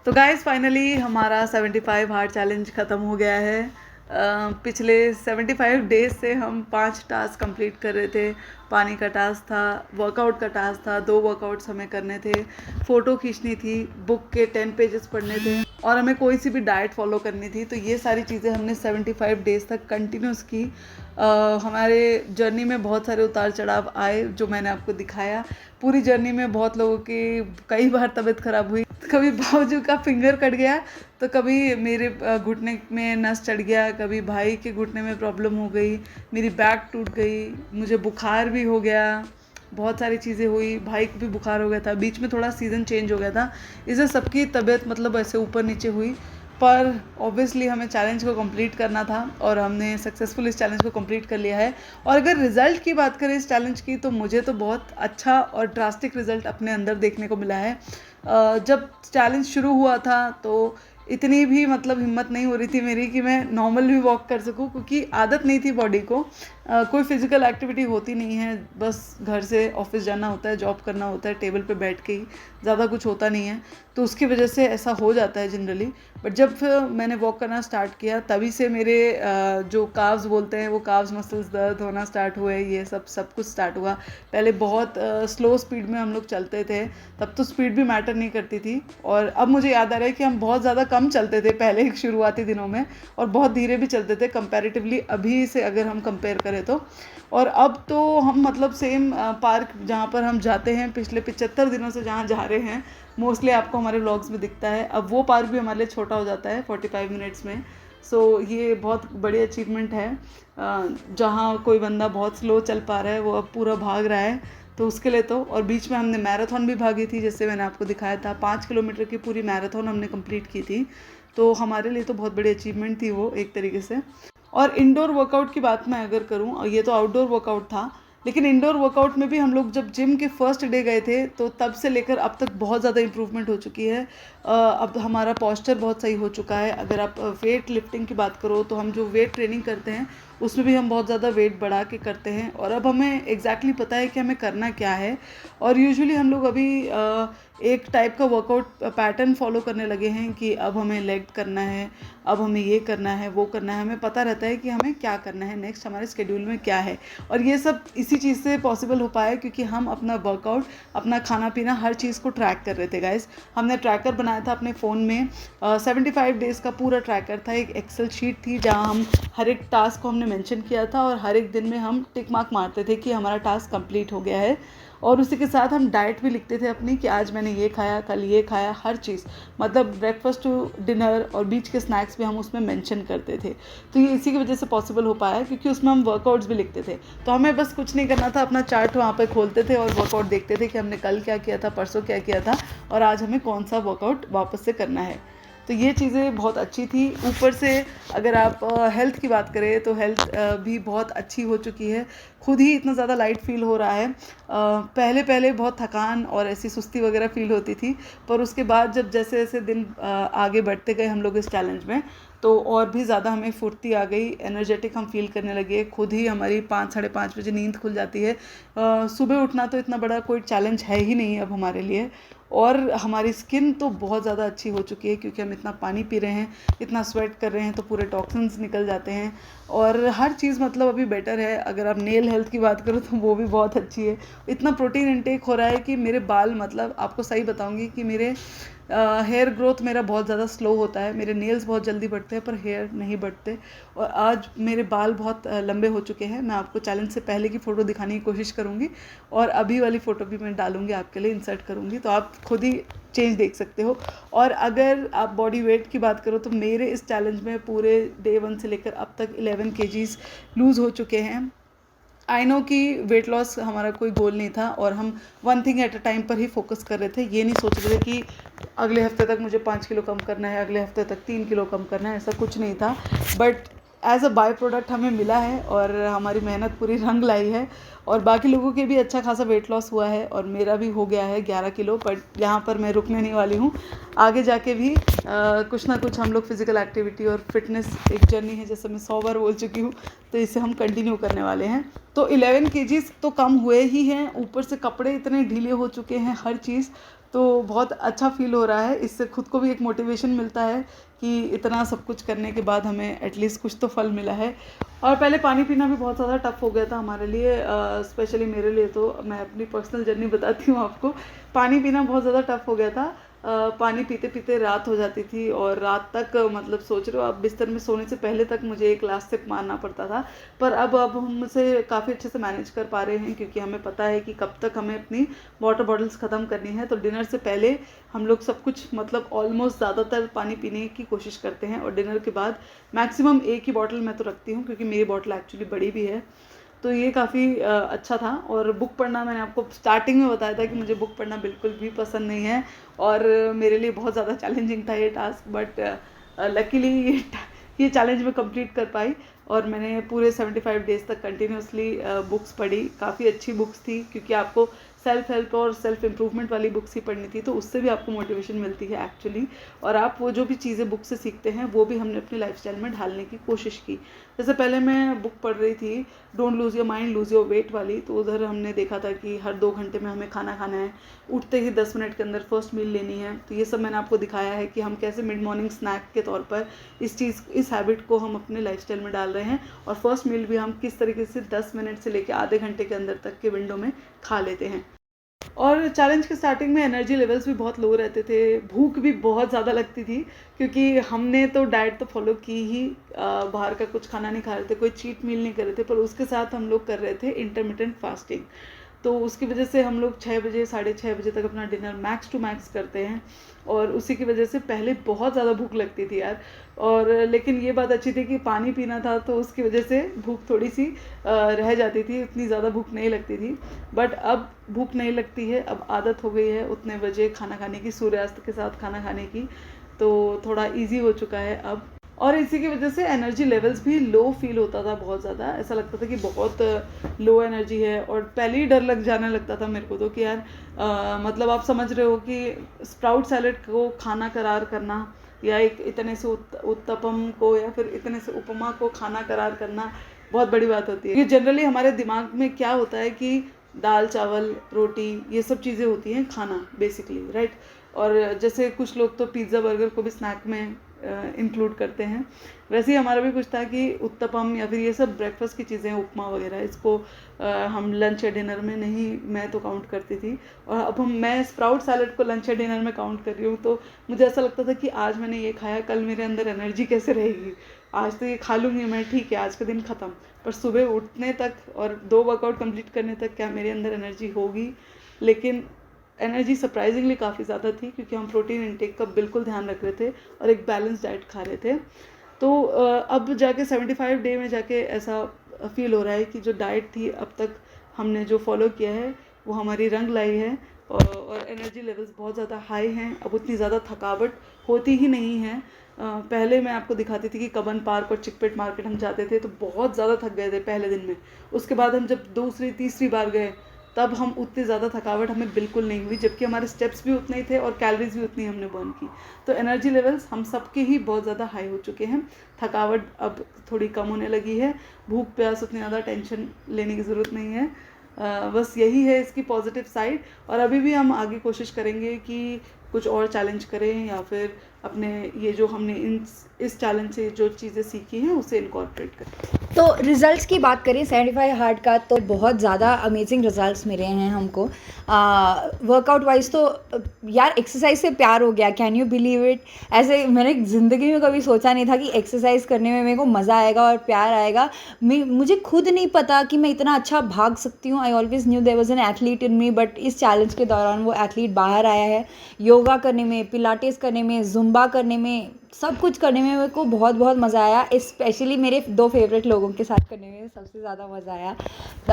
तो guys finally हमारा 75 heart challenge ख़त्म हो गया है। पिछले 75 डेज से हम 5 टास्क कंप्लीट कर रहे थे। पानी का टास्क था, वर्कआउट का टास्क था, 2 वर्कआउट्स हमें करने थे, फ़ोटो खींचनी थी, बुक के 10 पेजेस पढ़ने थे और हमें कोई सी भी डाइट फॉलो करनी थी। तो ये सारी चीज़ें हमने 75 डेज़ तक कंटिन्यूस की। हमारे जर्नी में बहुत सारे उतार चढ़ाव आए जो मैंने आपको दिखाया। पूरी जर्नी में बहुत लोगों की कई बार तबीयत ख़राब हुई, कभी बाबूजी का फिंगर कट गया, तो कभी मेरे घुटने में नस चढ़ गया, कभी भाई के घुटने में प्रॉब्लम हो गई, मेरी बैक टूट गई, मुझे बुखार भी हो गया, बहुत सारी चीज़ें हुई, भाई को भी बुखार हो गया था, बीच में थोड़ा सीज़न चेंज हो गया था, इससे सबकी तबीयत मतलब ऐसे ऊपर नीचे हुई। पर ऑब्वियसली हमें चैलेंज को कंप्लीट करना था और हमने सक्सेसफुल इस चैलेंज को कंप्लीट कर लिया है। और अगर रिज़ल्ट की बात करें इस चैलेंज की, तो मुझे तो बहुत अच्छा और ड्रास्टिक रिज़ल्ट अपने अंदर देखने को मिला है। जब चैलेंज शुरू हुआ था तो इतनी भी मतलब हिम्मत नहीं हो रही थी मेरी कि मैं नॉर्मल भी वॉक कर सकूं, क्योंकि आदत नहीं थी बॉडी को। कोई फिज़िकल एक्टिविटी होती नहीं है, बस घर से ऑफिस जाना होता है, जॉब करना होता है, टेबल पे बैठ के ही, ज़्यादा कुछ होता नहीं है, तो उसकी वजह से ऐसा हो जाता है जनरली। बट जब मैंने वॉक करना स्टार्ट किया तभी से मेरे जो काव्स बोलते हैं वो काव्स मसल्स दर्द होना स्टार्ट हुए, ये सब कुछ स्टार्ट हुआ। पहले बहुत स्लो स्पीड में हम लोग चलते थे, तब तो स्पीड भी मैटर नहीं करती थी, और अब मुझे याद आ रहा है कि हम बहुत ज़्यादा कम चलते थे पहले शुरुआती दिनों में, और बहुत धीरे भी चलते थे कंपैरेटिवली अभी से अगर हम कंपेयर करें तो। और अब तो हम मतलब सेम पार्क जहाँ पर हम जाते हैं पिछले 75 दिनों से जहाँ जा रहे हैं, मोस्टली आपको हमारे व्लॉग्स में दिखता है, अब वो पार्क भी हमारे लिए छोटा हो जाता है 45 मिनट्स में। सो ये बहुत बड़ी अचीवमेंट है। जहाँ कोई बंदा बहुत स्लो चल पा रहा है वो अब पूरा भाग रहा है, तो उसके लिए तो। और बीच में हमने मैराथन भी भागी थी, जैसे मैंने आपको दिखाया था, 5 किलोमीटर की पूरी मैराथन हमने कंप्लीट की थी, तो हमारे लिए तो बहुत बड़ी अचीवमेंट थी वो एक तरीके से। और इंडोर वर्कआउट की बात मैं अगर करूँ, और ये तो आउटडोर वर्कआउट था, लेकिन इंडोर वर्कआउट में भी हम लोग जब जिम के फर्स्ट डे गए थे तो तब से लेकर अब तक बहुत ज़्यादा इम्प्रूवमेंट हो चुकी है। अब हमारा पोस्चर बहुत सही हो चुका है। अगर आप वेट लिफ्टिंग की बात करो तो हम जो वेट ट्रेनिंग करते हैं उसमें भी हम बहुत ज़्यादा वेट बढ़ा के करते हैं, और अब हमें एग्जैक्टली पता है कि हमें करना क्या है। और यूजुअली हम लोग अभी एक टाइप का वर्कआउट पैटर्न फॉलो करने लगे हैं कि अब हमें लेग करना है, अब हमें ये करना है, वो करना है, हमें पता रहता है कि हमें क्या करना है, नेक्स्ट हमारे स्केड्यूल में क्या है। और ये सब इसी चीज़ से पॉसिबल हो पाया क्योंकि हम अपना वर्कआउट, अपना खाना पीना, हर चीज़ को ट्रैक कर रहे थे गाइस। हमने ट्रैकर बनाया था अपने फ़ोन में, 75 डेज़ का पूरा ट्रैकर था, एक एक्सेल शीट थी जहाँ हम हर एक टास्क को हमने मेंशन किया था, और हर एक दिन में हम टिक मार्क मारते थे कि हमारा टास्क कंप्लीट हो गया है। और उसी के साथ हम डाइट भी लिखते थे अपनी कि आज मैंने ये खाया, कल ये खाया, हर चीज़ मतलब ब्रेकफास्ट टू डिनर और बीच के स्नैक्स भी हम उसमें मेंशन करते थे। तो ये इसी की वजह से पॉसिबल हो पाया क्योंकि उसमें हम वर्कआउट्स भी लिखते थे। तो हमें बस कुछ नहीं करना था, अपना चार्ट वहाँ पे खोलते थे और वर्कआउट देखते थे कि हमने कल क्या किया था, परसों क्या किया था, और आज हमें कौन सा वर्कआउट वापस से करना है। तो ये चीज़ें बहुत अच्छी थी। ऊपर से अगर आप हेल्थ की बात करें तो हेल्थ भी बहुत अच्छी हो चुकी है, खुद ही इतना ज़्यादा लाइट फील हो रहा है। पहले पहले बहुत थकान और ऐसी सुस्ती वगैरह फील होती थी, पर उसके बाद जब जैसे जैसे दिन आगे बढ़ते गए हम लोग इस चैलेंज में, तो और भी ज़्यादा हमें फुर्ती आ गई, एनर्जेटिक हम फील करने लगे। खुद ही हमारी 5 साढ़े 5 बजे नींद खुल जाती है। सुबह उठना तो इतना बड़ा कोई चैलेंज है ही नहीं अब हमारे लिए। और हमारी स्किन तो बहुत ज़्यादा अच्छी हो चुकी है क्योंकि हम इतना पानी पी रहे हैं, इतना स्वेट कर रहे हैं, तो पूरे टॉक्सिन्स निकल जाते हैं, और हर चीज़ मतलब अभी बेटर है। अगर आप नेल हेल्थ की बात करो तो वो भी बहुत अच्छी है। इतना प्रोटीन इनटेक हो रहा है कि मेरे बाल, मतलब आपको सही बताऊंगी कि मेरे हेयर ग्रोथ मेरा बहुत ज़्यादा स्लो होता है, मेरे नेल्स बहुत जल्दी बढ़ते हैं पर हेयर नहीं बढ़ते, और आज मेरे बाल बहुत लंबे हो चुके हैं। मैं आपको चैलेंज से पहले की फ़ोटो दिखाने की कोशिश करूँगी, और अभी वाली फ़ोटो भी मैं डालूँगी आपके लिए, इंसर्ट करूँगी, तो आप खुद ही चेंज देख सकते हो। और अगर आप बॉडी वेट की बात करो तो मेरे इस चैलेंज में पूरे डे 1 से लेकर अब तक 11 kgs लूज़ हो चुके हैं। आई नो कि वेट लॉस हमारा कोई गोल नहीं था, और हम one thing at a time पर ही फोकस कर रहे थे। ये नहीं सोच रहे थे कि अगले हफ्ते तक मुझे 5 किलो कम करना है, अगले हफ्ते तक 3 किलो कम करना है, ऐसा कुछ नहीं था। But as a byproduct हमें मिला है, और हमारी मेहनत पूरी रंग लाई है, और बाकी लोगों के भी अच्छा खासा वेट लॉस हुआ है, और मेरा भी हो गया है 11 किलो। पर यहाँ पर मैं रुकने नहीं वाली हूँ, आगे जाके भी कुछ ना कुछ हम लोग फिज़िकल एक्टिविटी और फिटनेस, एक जर्नी है जैसे मैं 100 बार बोल चुकी हूँ, तो इसे हम कंटिन्यू करने वाले हैं। तो 11 केजीज़ तो कम हुए ही हैं, ऊपर से कपड़े इतने ढीले हो चुके हैं, हर चीज़। तो बहुत अच्छा फ़ील हो रहा है, इससे खुद को भी एक मोटिवेशन मिलता है कि इतना सब कुछ करने के बाद हमें एटलीस्ट कुछ तो फल मिला है। और पहले पानी पीना भी बहुत ज़्यादा टफ़ हो गया था हमारे लिए, स्पेशली मेरे लिए। तो मैं अपनी पर्सनल जर्नी बताती हूँ आपको। पानी पीना बहुत ज़्यादा टफ़ हो गया था। पानी पीते पीते रात हो जाती थी, और रात तक मतलब सोच रहे हो आप, बिस्तर में सोने से पहले तक मुझे एक ग्लास सिप मारना पड़ता था। पर अब हम उसे काफ़ी अच्छे से मैनेज कर पा रहे हैं, क्योंकि हमें पता है कि कब तक हमें अपनी वाटर बॉटल्स ख़त्म करनी है। तो डिनर से पहले हम लोग सब कुछ मतलब ऑलमोस्ट ज़्यादातर पानी पीने की कोशिश करते हैं, और डिनर के बाद मैक्सिमम एक ही बॉटल मैं तो रखती हूँ, क्योंकि मेरी बॉटल एक्चुअली बड़ी भी है। तो ये काफ़ी अच्छा था। और बुक पढ़ना, मैंने आपको स्टार्टिंग में बताया था कि मुझे बुक पढ़ना बिल्कुल भी पसंद नहीं है, और मेरे लिए बहुत ज़्यादा चैलेंजिंग था ये टास्क। बट लकीली ये चैलेंज मैं कंप्लीट कर पाई, और मैंने पूरे 75 डेज़ तक कंटिन्यूसली बुक्स पढ़ी। काफ़ी अच्छी बुक्स थी, क्योंकि आपको सेल्फ हेल्प और सेल्फ इम्प्रूवमेंट वाली बुक्स ही पढ़नी थी, तो उससे भी आपको मोटिवेशन मिलती है एक्चुअली। और आप वो जो भी चीज़ें बुक से सीखते हैं वो भी हमने अपनी लाइफस्टाइल में ढालने की कोशिश की। जैसे पहले मैं बुक पढ़ रही थी don't lose your mind lose your weight वाली, तो उधर हमने देखा था कि हर 2 घंटे में हमें खाना खाना है, उठते ही 10 मिनट के अंदर फर्स्ट मील लेनी है। तो ये सब मैंने आपको दिखाया है कि हम कैसे मिड मॉर्निंग स्नैक के तौर पर इस हैबिट को हम अपने लाइफस्टाइल में डाल रहे हैं, और फर्स्ट मील भी हम किस तरीके से 10 मिनट से लेकर आधे घंटे के अंदर तक के विंडो में खा लेते हैं। और चैलेंज के स्टार्टिंग में एनर्जी लेवल्स भी बहुत लो रहते थे, भूख भी बहुत ज़्यादा लगती थी, क्योंकि हमने तो डाइट तो फॉलो की ही, बाहर का कुछ खाना नहीं खा रहे थे, कोई चीट मील नहीं कर रहे थे, पर उसके साथ हम लोग कर रहे थे इंटरमिटेंट फास्टिंग। तो उसकी वजह से हम लोग 6 बजे 6:30 बजे तक अपना डिनर मैक्स टू मैक्स करते हैं, और उसी की वजह से पहले बहुत ज़्यादा भूख लगती थी यार। और लेकिन ये बात अच्छी थी कि पानी पीना था, तो उसकी वजह से भूख थोड़ी सी रह जाती थी, उतनी ज़्यादा भूख नहीं लगती थी। बट अब भूख नहीं लगती है, अब आदत हो गई है उतने बजे खाना खाने की, सूर्यास्त के साथ खाना खाने की, तो थोड़ा इजी हो चुका है अब। और इसी की वजह से एनर्जी लेवल्स भी लो फील होता था, बहुत ज़्यादा ऐसा लगता था कि बहुत लो एनर्जी है, और पहले ही डर लग जाने लगता था मेरे को तो कि यार मतलब आप समझ रहे हो कि स्प्राउट सैलेड को खाना करार करना, या एक इतने से उत्तपम को या फिर इतने से उपमा को खाना करार करना बहुत बड़ी बात होती है। ये जनरली हमारे दिमाग में क्या होता है कि दाल चावल रोटी ये सब चीज़ें होती हैं खाना बेसिकली, राइट। और जैसे कुछ लोग तो पिज़्ज़ा बर्गर को भी स्नैक में इंक्लूड करते हैं, वैसे ही हमारा भी कुछ था कि उत्तपम या फिर ये सब ब्रेकफास्ट की चीज़ें, उपमा वगैरह, इसको हम लंच या डिनर में नहीं, मैं तो काउंट करती थी। और अब मैं स्प्राउट सैलेड को लंच या डिनर में काउंट कर रही हूँ, तो मुझे ऐसा लगता था कि आज मैंने ये खाया, कल मेरे अंदर एनर्जी कैसे रहेगी, आज तो ये खा लूँगी मैं, ठीक है आज का दिन ख़त्म, पर सुबह उठने तक और 2 वर्कआउट कंप्लीट करने तक क्या मेरे अंदर एनर्जी होगी। लेकिन एनर्जी सरप्राइजिंगली काफ़ी ज़्यादा थी, क्योंकि हम प्रोटीन इंटेक का बिल्कुल ध्यान रख रहे थे और एक बैलेंस डाइट खा रहे थे। तो अब जाके 75 डे में जाके ऐसा फील हो रहा है कि जो डाइट थी अब तक हमने जो फॉलो किया है वो हमारी रंग लाई है, और एनर्जी लेवल्स बहुत ज़्यादा हाई हैं। अब उतनी ज़्यादा थकावट होती ही नहीं है। पहले मैं आपको दिखाती थी कि कबन पार्क और चिकपेट मार्केट हम जाते थे तो बहुत ज़्यादा थक गए थे पहले दिन में, उसके बाद हम जब दूसरी तीसरी बार गए तब हम उतनी ज़्यादा थकावट हमें बिल्कुल नहीं हुई, जबकि हमारे स्टेप्स भी उतने ही थे और कैलोरीज भी उतनी हमने बर्न की। तो एनर्जी लेवल्स हम सबके ही बहुत ज़्यादा हाई हो चुके हैं, थकावट अब थोड़ी कम होने लगी है, भूख प्यास उतनी ज़्यादा टेंशन लेने की ज़रूरत नहीं है। बस यही है इसकी पॉजिटिव साइड। और अभी भी हम आगे कोशिश करेंगे कि कुछ और चैलेंज करें, या फिर अपने ये जो हमने इस चैलेंज से जो चीज़ें सीखी हैं उसे इनकॉर्पोरेट करें। तो रिज़ल्ट्स की बात करें 75 हार्ड का, तो बहुत ज़्यादा अमेजिंग रिज़ल्ट्स मिले हैं हमको। वर्कआउट वाइज तो यार एक्सरसाइज से प्यार हो गया, कैन यू बिलीव इट। ऐसे मैंने ज़िंदगी में कभी सोचा नहीं था कि एक्सरसाइज करने में मेरे को मज़ा आएगा और प्यार आएगा। मुझे खुद नहीं पता कि मैं इतना अच्छा भाग सकती हूँ। I always knew there was an athlete in me, but इस चैलेंज के दौरान वो एथलीट बाहर आया है। योगा करने में, पिलाटेस करने में, जुम्बा करने में, सब कुछ करने में मेरे को बहुत बहुत मज़ा आया। स्पेशली मेरे 2 फेवरेट लोगों के साथ करने में सबसे ज़्यादा मज़ा आया।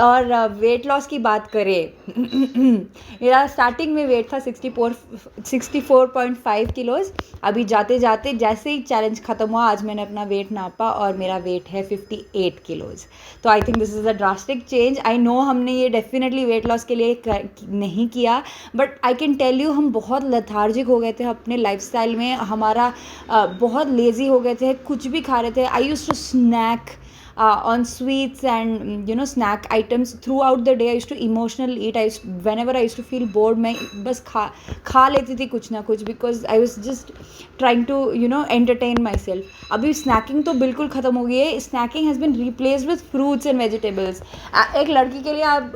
और वेट लॉस की बात करें मेरा स्टार्टिंग में वेट था 64.5 किलोज़। अभी जाते जाते जैसे ही चैलेंज ख़त्म हुआ आज मैंने अपना वेट नापा और मेरा वेट है 58 किलोज़। तो I think this is a drastic change. I know हमने ये डेफिनेटली वेट लॉस के लिए नहीं किया, but I can tell you हम बहुत लेथार्जिक हो गए थे अपने लाइफस्टाइल में। हमारा बहुत लेज़ी हो गए थे, कुछ भी खा रहे थे। I used to snack on sweets and snack items throughout the day. I used to emotionally eat. Whenever I used to feel bored, मैं बस खा लेती थी कुछ ना कुछ, because I was just trying to entertain myself. अभी snacking तो बिल्कुल ख़त्म हो गई है. Snacking has been replaced with fruits and vegetables. एक लड़की के लिए आप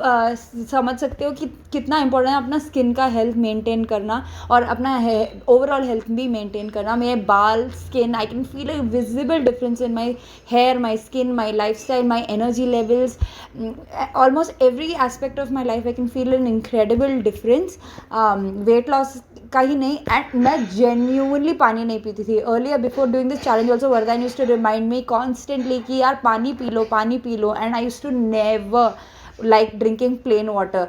समझ सकते हो कि कितना इंपॉर्टेंट है अपना स्किन का हेल्थ मेंटेन करना और अपना ओवरऑल हेल्थ भी मेंटेन करना. मेरे बाल, skin, I can feel a visible difference in my hair, my skin, my life style, my energy levels, almost every aspect of my life I can feel an incredible difference. Weight loss का ही नहीं, and मैं genuinely पानी नहीं पीती थी earlier. Before doing this challenge also Vardaan used to remind me constantly कि यार पानी पी लो, पानी पी लो, and I used to never like drinking plain water.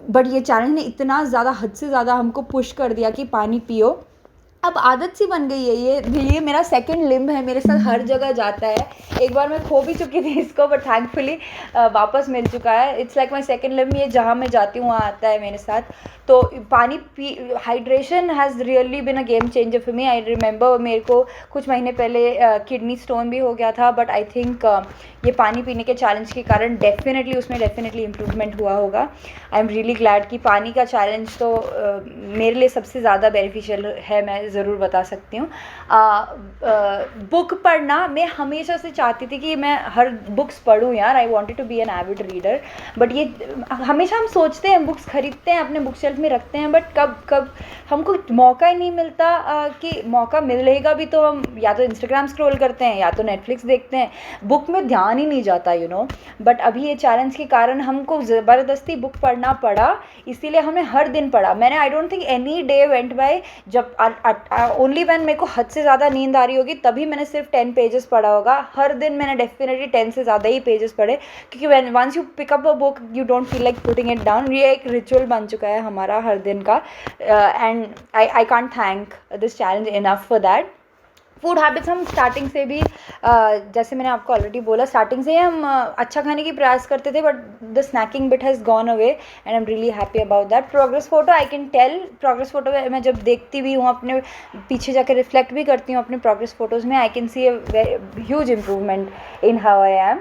But ये चैलेंज ने इतना ज़्यादा, हद से ज़्यादा हमको पुश कर दिया कि पानी पियो. अब आदत सी बन गई है. ये मेरा सेकंड लिम्ब है, मेरे साथ हर जगह जाता है. एक बार मैं खो भी चुकी थी इसको, बट थैंकफुली वापस मिल चुका है. It's like my second limb. ये जहाँ मैं जाती हूँ वहाँ आता है मेरे साथ. तो पानी P, hydration has really bin a game changer for me. I remember मेरे को कुछ महीने पहले किडनी स्टोन भी हो गया था, बट आई थिंक ये पानी पीने के चैलेंज के कारण डेफिनेटली इम्प्रूवमेंट हुआ होगा. आई एम रियली ग्लैड कि पानी का चैलेंज तो मेरे लिए सबसे ज़्यादा बेनिफिशियल है, मैं ज़रूर बता सकती हूँ. बुक पढ़ना, मैं हमेशा से चाहती थी कि मैं हर बुक्स पढूँ यार. I wanted to be an avid reader. But ये हमेशा हम सोचते हैं, बुक्स खरीदते हैं, अपने बुक शेल्फ में रखते हैं, बट कब हमको मौका ही नहीं मिलता कि मौका मिलेगा भी तो हम या तो इंस्टाग्राम स्क्रॉल करते हैं या तो नेटफ्लिक्स देखते हैं. बुक में ध्यान ही नहीं जाता बट अभी ये चैलेंज के कारण हमको ज़बरदस्ती बुक पढ़ना पड़ा, इसीलिए हमने हर दिन पढ़ा. मैंने I don't think any day went by जब ओनली व्हेन मेरे को हद से ज़्यादा नींद आ रही होगी तभी मैंने सिर्फ 10 पेजेस पढ़ा होगा. हर दिन मैंने डेफिनेटली 10 से ज़्यादा ही पेजेस पढ़े, क्योंकि once you pick up a book you don't feel like putting it down. ये एक रिचुअल बन चुका है हमारा हर दिन का, and I can't thank this challenge enough for that. Food habits हम स्टार्टिंग से भी जैसे मैंने आपको ऑलरेडी बोला, स्टार्टिंग से ही हम अच्छा खाने की प्रयास करते थे, but the snacking bit has gone away and I am really happy about that. Progress photo, I can tell, progress photo मैं जब देखती भी हूँ, अपने पीछे जाकर रिफ्लेक्ट भी करती हूँ अपने प्रोग्रेस फोटोज़ में, I can see a huge improvement in how I am.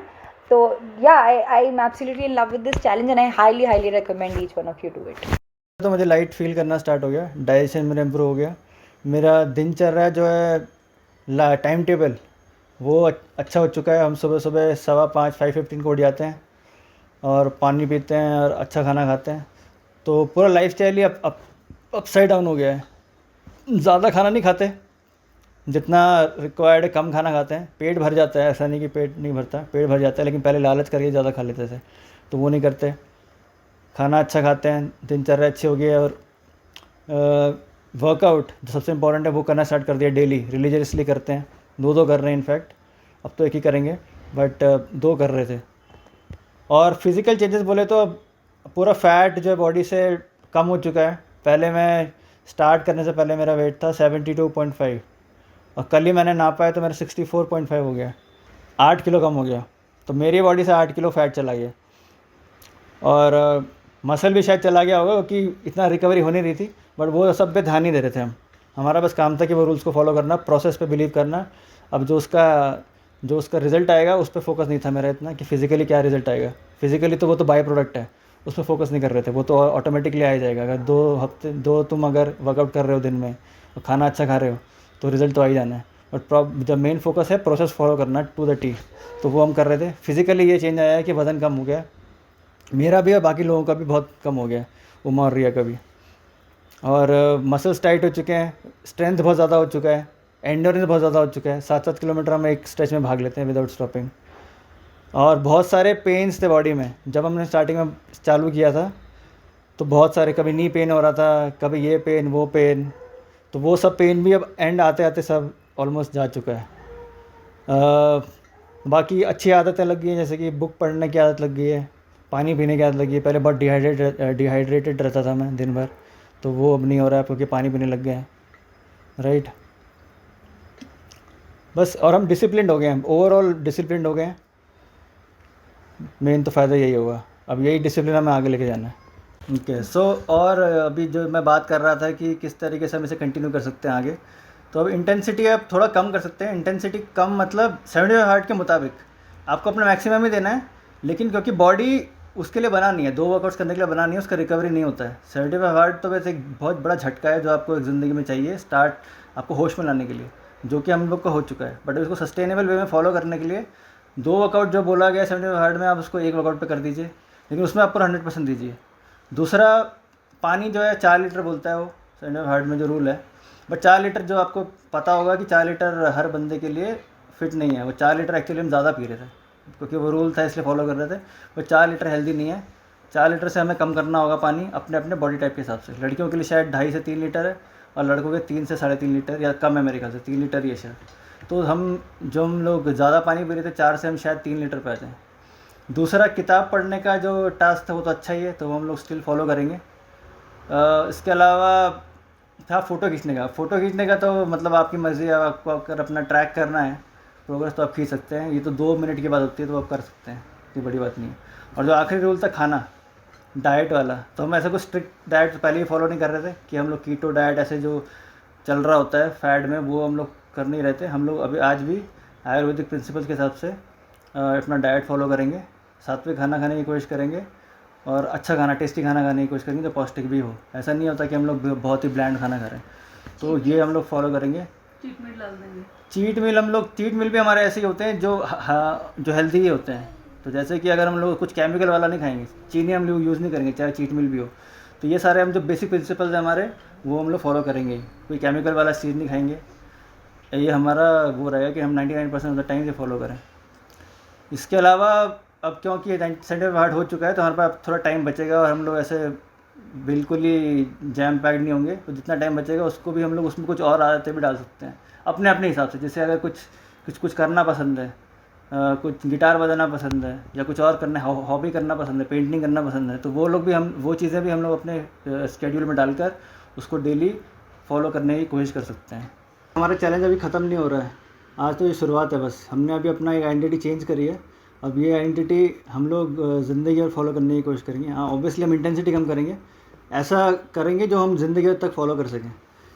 तो या I am absolutely in love with this challenge and I highly recommend each one of you do it. तो मुझे light feel करना start हो गया, digestion मेरा improve हो गया, मेरा दिनचर्या जो है टाइम टेबल वो अच्छा हो चुका है. हम सुबह सुबह 5:15 5:15 को उठ जाते हैं और पानी पीते हैं और अच्छा खाना खाते हैं. तो पूरा लाइफ स्टाइल ही अपसाइड डाउन हो गया है. ज़्यादा खाना नहीं खाते, जितना रिक्वायर्ड है कम खाना खाते हैं. पेट भर जाता है, ऐसा नहीं कि पेट नहीं भरता, पेट भर जाता है, लेकिन पहले लालच करके ज़्यादा खा लेते थे, तो वो नहीं करते. खाना अच्छा खाते हैं, दिनचर्या अच्छी हो गई है. और वर्कआउट जो सबसे इम्पोर्टेंट है वो करना स्टार्ट कर दिया डेली, रिलीजियसली करते हैं. 2 कर रहे हैं इनफैक्ट, अब तो 1 ही करेंगे, बट 2 कर रहे थे. और फिज़िकल चेंजेस बोले तो पूरा फैट जो है बॉडी से कम हो चुका है. पहले मैं स्टार्ट करने से पहले मेरा वेट था 72.5 और कल ही मैंने नापा है तो मेरा 64.5 हो गया, 8 किलो कम हो गया. तो मेरी बॉडी से 8 किलो फैट चला गया. और मसल भी शायद चला गया होगा क्योंकि इतना रिकवरी हो नहीं रही थी, बट वो सब पे ध्यान नहीं दे रहे थे हम. हमारा बस काम था कि वो रूल्स को फॉलो करना, प्रोसेस पे बिलीव करना. अब जो उसका रिज़ल्ट आएगा उस पर फोकस नहीं था मेरा इतना कि फ़िज़िकली क्या रिज़ल्ट आएगा. फ़िज़िकली तो वो तो बाय प्रोडक्ट है, उस पर फोकस नहीं कर रहे थे, वो तो ऑटोमेटिकली आ जाएगा. अगर 2 तुम अगर वर्कआउट कर रहे हो दिन में और खाना अच्छा खा रहे हो तो रिज़ल्ट तो आ ही जाना है. बट जब मेन फोकस है प्रोसेस फॉलो करना टू द टी, तो वो हम कर रहे थे. फिज़िकली ये चेंज आया है कि वज़न कम हो गया मेरा भी और बाकी लोगों का भी बहुत कम हो गया, उमा और रिया का भी. और मसल्स टाइट हो चुके हैं, स्ट्रेंथ बहुत ज़्यादा हो चुका है, एंड्योरेंस बहुत ज़्यादा हो चुका है. 7-7 किलोमीटर हम एक स्ट्रेच में भाग लेते हैं विदाउट स्टॉपिंग. और बहुत सारे पेन्स थे बॉडी में. जब हमने स्टार्टिंग में चालू किया था तो बहुत सारे, कभी नी पेन हो रहा था, कभी ये पेन वो पेन, तो वो सब पेन भी अब एंड आते आते सब ऑलमोस्ट जा चुका है. बाकी अच्छी आदतें लग गई हैं, जैसे कि बुक पढ़ने की आदत लग गई है, पानी पीने की आदत लगी है. पहले बहुत डिहाइड्रेटेड रहता था मैं दिन भर, तो वो अब नहीं हो रहा है क्योंकि पानी पीने लग गए हैं, राइट. बस, और हम डिसिप्लिन्ड हो गए हैं, ओवरऑल डिसिप्लिन्ड हो गए हैं. मेन तो फ़ायदा यही होगा, अब यही डिसिप्लिन हमें आगे लेके जाना है. ओके, सो और अभी जो मैं बात कर रहा था कि किस तरीके से हम इसे कंटिन्यू कर सकते हैं आगे, तो अब इंटेंसिटी अब थोड़ा कम कर सकते हैं. इंटेंसिटी कम मतलब 75 हार्ट के मुताबिक आपको अपना मैक्सिमम ही देना है, लेकिन क्योंकि बॉडी उसके लिए बना नहीं है, 2 वर्कआउट्स करने के लिए बना नहीं है, उसका रिकवरी नहीं होता है। 75 हार्ड तो वैसे एक बहुत बड़ा झटका है जो आपको एक ज़िंदगी में चाहिए स्टार्ट आपको होश में लाने के लिए, जो कि हम लोग का हो चुका है। बट इसको सस्टेनेबल वे में फॉलो करने के लिए 2 वर्कआउट जो बोला गया 75 हार्ड में, आप उसको 1 वर्कआउट पे कर दीजिए, लेकिन उसमें आपको 100% दीजिए। दूसरा, पानी जो है 4 लीटर बोलता है वो 75 हार्ड में जो रूल है, बट 4 लीटर जो आपको पता होगा कि 4 लीटर हर बंदे के लिए फिट नहीं है। वो 4 लीटर एक्चुअली हम ज़्यादा पी रहे थे, क्योंकि वो रूल था इसलिए फॉलो कर रहे थे। वो 4 लीटर हेल्दी नहीं है। 4 लीटर से हमें कम करना होगा पानी अपने अपने बॉडी टाइप के हिसाब से। लड़कियों के लिए शायद 2.5 से 3 लीटर है, और लड़कों के 3 से 3.5 लीटर, या कम है मेरे ख्याल से 3 लीटर ही है शायद। तो हम लोग ज़्यादा पानी पी रहे थे, 4 से हम शायद 3 लीटर पे आ जाएँ। दूसरा, किताब पढ़ने का जो टास्क था वो तो अच्छा ही है, तो हम लोग स्टिल फॉलो करेंगे। इसके अलावा था फ़ोटो खींचने का तो मतलब आपकी मर्ज़ी है, आपको अगर अपना ट्रैक करना है प्रोग्रेस तो आप खींच सकते हैं। ये तो 2 मिनट की बात होती है, तो आप कर सकते हैं, इतनी बड़ी बात नहीं है। और जो आखिरी रूल था खाना, डाइट वाला, तो हम ऐसा कुछ स्ट्रिक्ट डाइट पहले ही फॉलो नहीं कर रहे थे कि हम लोग कीटो डाइट ऐसे जो चल रहा होता है फैड में, वो हम लोग कर नहीं रहे थे। हम लोग अभी आज भी आयुर्वेदिक प्रिंसिपल्स के हिसाब से अपना डाइट फॉलो करेंगे, सात्विक खाना खाने की कोशिश करेंगे, और अच्छा खाना, टेस्टी खाना खाने की कोशिश करेंगे जो पौष्टिक भी हो। ऐसा नहीं होता कि हम लोग बहुत ही ब्लैंड खाना खा रहे हैं, तो ये हम लोग फॉलो करेंगे। चीट मील डाल देंगे। चीट मील भी हमारे ऐसे ही होते हैं जो हेल्दी ही होते हैं। तो जैसे कि अगर हम लोग कुछ केमिकल वाला नहीं खाएंगे, चीनी हम लोग यूज़ नहीं करेंगे, चाहे चीट मील भी हो। तो ये सारे हम जो बेसिक प्रिंसिपल्स हैं हमारे, वो हम लोग फॉलो करेंगे। कोई केमिकल वाला चीज़ नहीं खाएंगे, ये हमारा वो रहेगा कि हम 99% ऑफ द टाइम ये फॉलो करें। इसके अलावा अब क्योंकि 75 हार्ड हो चुका है, तो हमारे पास थोड़ा टाइम बचेगा, और हम लोग ऐसे बिल्कुल ही जैम पैक्ड नहीं होंगे। तो जितना टाइम बचेगा उसको भी हम लोग उसमें कुछ और आदतें भी डाल सकते हैं अपने अपने हिसाब से। जैसे अगर कुछ करना पसंद है, कुछ गिटार बजाना पसंद है, या कुछ और करना है, हॉबी करना पसंद है, पेंटिंग करना पसंद है, तो वो चीज़ें भी हम लोग अपने स्केड्यूल में डालकर उसको डेली फॉलो करने की कोशिश कर सकते हैं। हमारा चैलेंज अभी ख़त्म नहीं हो रहा है, आज तो ये शुरुआत है बस। हमने अभी अपना एक आइडेंटिटी चेंज करी है। अब ये आइडेंटिटी हम लोग ज़िंदगी भर फॉलो करने की कोशिश करेंगे। हाँ, ऑब्वियसली हम इंटेंसिटी कम करेंगे, ऐसा करेंगे जो हम ज़िंदगी भर तक फॉलो कर सकें।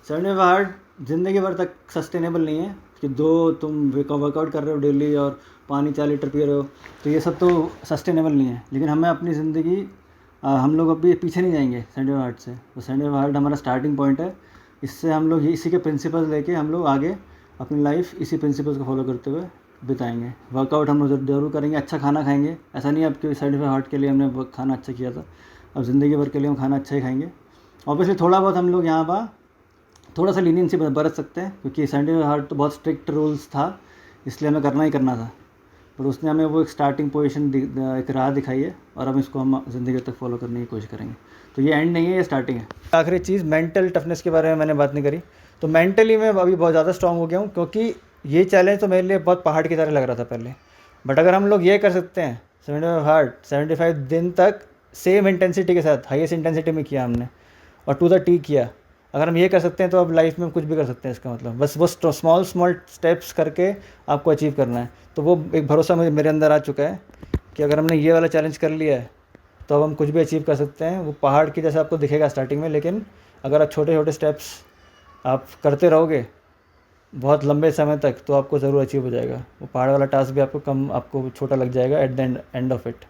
75 हार्ड ज़िंदगी भर तक सस्टेनेबल नहीं है कि तुम वर्कआउट कर रहे हो डेली और पानी 4 लीटर पी रहे हो, तो ये सब तो सस्टेनेबल नहीं है। लेकिन हमें अपनी ज़िंदगी हम लोग अभी पीछे नहीं जाएंगे 75 हार्ड से। तो 75 हार्ड हमारा स्टार्टिंग पॉइंट है। इससे हम लोग इसी के प्रिंसिपल्स लेके हम लोग आगे अपनी लाइफ इसी प्रिंसिपल्स को फॉलो करते हुए बिताएंगे। वर्कआउट हम लोग ज़रूर करेंगे, अच्छा खाना खाएंगे। ऐसा नहीं है अब कि 75 हार्ड के लिए हमने खाना अच्छा किया था, अब ज़िंदगी भर के लिए हम खाना अच्छा ही खाएंगे। ऑब्वियसली थोड़ा बहुत हम लोग यहाँ पर थोड़ा सा लीनियंसी बरत सकते हैं, क्योंकि 75 हार्ड तो बहुत स्ट्रिक्ट रूल्स था, इसलिए हमें करना ही करना था। पर उसने हमें वो एक स्टार्टिंग पोजीशन एक राह दिखाई है, और हम इसको हम ज़िंदगी तक फॉलो करने की कोशिश करेंगे। तो ये एंड नहीं है, ये स्टार्टिंग है। आखिरी चीज़, मेंटल टफनेस के बारे में मैंने बात नहीं करी। तो मेंटली मैं अभी बहुत ज़्यादा स्ट्रॉन्ग हो गया हूँ, क्योंकि ये चैलेंज तो मेरे लिए बहुत पहाड़ की तरह लग रहा था पहले। बट अगर हम लोग ये कर सकते हैं 75 हार्ड 75 दिन तक सेम इंटेंसिटी के साथ, हाईएस्ट इंटेंसिटी में किया हमने, और टू द टी किया, अगर हम ये कर सकते हैं तो अब लाइफ में कुछ भी कर सकते हैं। इसका मतलब बस वो स्मॉल स्टेप्स करके आपको अचीव करना है। तो वो एक भरोसा मेरे अंदर आ चुका है कि अगर हमने ये वाला चैलेंज कर लिया है तो अब हम कुछ भी अचीव कर सकते हैं। वो पहाड़ की जैसे आपको दिखेगा स्टार्टिंग में, लेकिन अगर आप छोटे छोटे स्टेप्स आप करते रहोगे बहुत लंबे समय तक, तो आपको ज़रूर अचीव हो जाएगा। वो पहाड़ वाला टास्क भी आपको छोटा लग जाएगा at the end of it.